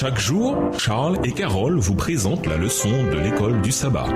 Chaque jour, Charles et Carole vous présentent la leçon de l'école du sabbat.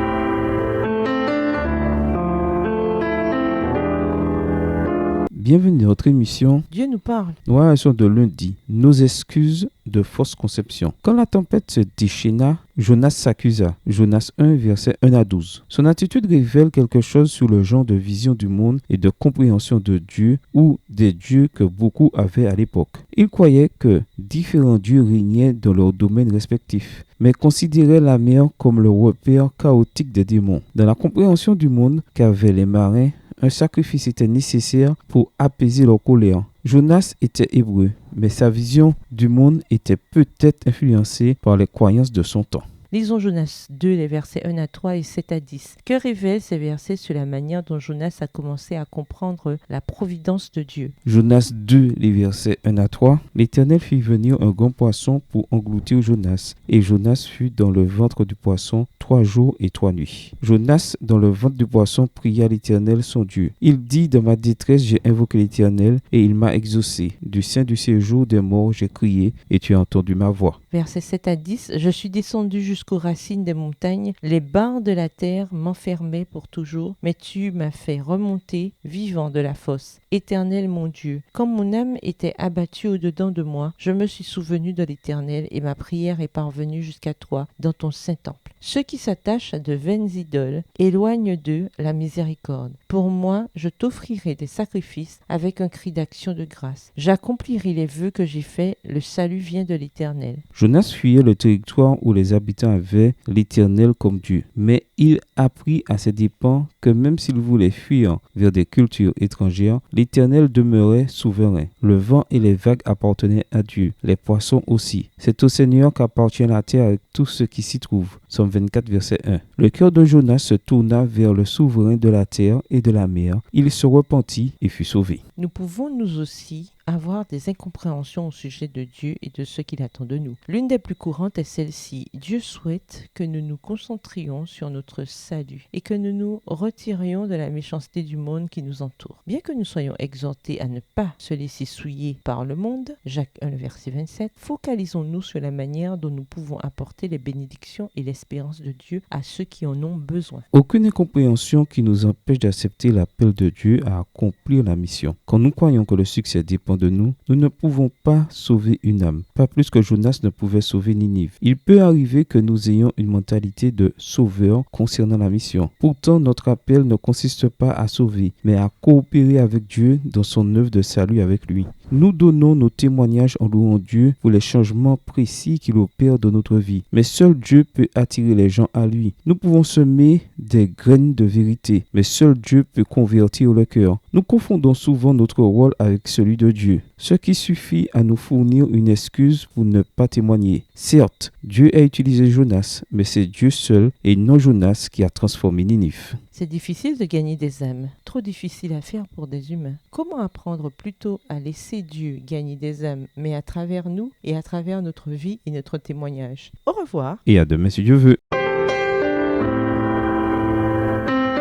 Bienvenue dans notre émission. Dieu nous parle. Noire de lundi. Nos excuses de fausse conception. Quand la tempête se déchaîna, Jonas s'accusa. Jonas 1, versets 1 à 12. Son attitude révèle quelque chose sur le genre de vision du monde et de compréhension de Dieu ou des dieux que beaucoup avaient à l'époque. Ils croyaient que différents dieux régnaient dans leurs domaines respectifs, mais considéraient la mer comme le repère chaotique des démons. Dans la compréhension du monde qu'avaient les marins, un sacrifice était nécessaire pour apaiser leur colère. Jonas était hébreu, mais sa vision du monde était peut-être influencée par les croyances de son temps. Lisons Jonas 2, les versets 1 à 3 et 7 à 10. Que révèlent ces versets sur la manière dont Jonas a commencé à comprendre la providence de Dieu? Jonas 2, les versets 1 à 3. L'Éternel fit venir un grand poisson pour engloutir Jonas, et Jonas fut dans le ventre du poisson 3 jours et 3 nuits. Jonas, dans le ventre du poisson, pria l'Éternel son Dieu. Il dit, dans ma détresse, j'ai invoqué l'Éternel, et il m'a exaucé. Du sein du séjour des morts, j'ai crié, et tu as entendu ma voix. Versets 7 à 10. Je suis descendu jusqu'aux racines des montagnes. Les barres de la terre m'enfermaient pour toujours, mais tu m'as fait remonter vivant de la fosse. Éternel mon Dieu, quand mon âme était abattue au-dedans de moi, je me suis souvenu de l'Éternel et ma prière est parvenue jusqu'à toi dans ton saint temple. Ceux qui s'attachent à de vaines idoles, éloignent d'eux la miséricorde. Pour moi, je t'offrirai des sacrifices avec un cri d'action de grâce. J'accomplirai les vœux que j'ai faits, le salut vient de l'Éternel. Jonas fuyait le territoire où les habitants avaient l'Éternel comme Dieu. Mais il apprit à ses dépens que même s'il voulait fuir vers des cultures étrangères, l'Éternel demeurait souverain. Le vent et les vagues appartenaient à Dieu, les poissons aussi. C'est au Seigneur qu'appartient la terre avec tout ce qui s'y trouve. Somme 24, verset 1. Le cœur de Jonas se tourna vers le souverain de la terre et de la mer. Il se repentit et fut sauvé. Nous pouvons nous aussi avoir des incompréhensions au sujet de Dieu et de ce qu'il attend de nous. L'une des plus courantes est celle-ci. Dieu souhaite que nous nous concentrions sur notre salut et que nous nous retirions de la méchanceté du monde qui nous entoure. Bien que nous soyons exhortés à ne pas se laisser souiller par le monde, Jacques 1, le verset 27, focalisons-nous sur la manière dont nous pouvons apporter les bénédictions et l'espérance de Dieu à ceux qui en ont besoin. Aucune incompréhension qui nous empêche d'accepter l'appel de Dieu à accomplir la mission. Quand nous croyons que le succès dépend de nous, nous ne pouvons pas sauver une âme, pas plus que Jonas ne pouvait sauver Ninive. Il peut arriver que nous ayons une mentalité de sauveur concernant la mission. Pourtant, notre appel ne consiste pas à sauver, mais à coopérer avec Dieu dans son œuvre de salut avec lui. Nous donnons nos témoignages en louant Dieu pour les changements précis qu'il opère dans notre vie. Mais seul Dieu peut attirer les gens à lui. Nous pouvons semer des graines de vérité, mais seul Dieu peut convertir le cœur. Nous confondons souvent notre rôle avec celui de Dieu, ce qui suffit à nous fournir une excuse pour ne pas témoigner. Certes, Dieu a utilisé Jonas, mais c'est Dieu seul et non Jonas qui a transformé Ninive. C'est difficile de gagner des âmes, trop difficile à faire pour des humains. Comment apprendre plutôt à laisser Dieu gagner des âmes, mais à travers nous et à travers notre vie et notre témoignage? Au revoir. Et à demain si Dieu veut.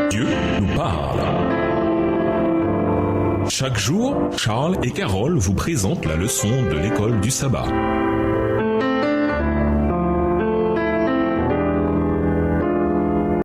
Dieu nous parle. Chaque jour, Charles et Carole vous présentent la leçon de l'école du sabbat.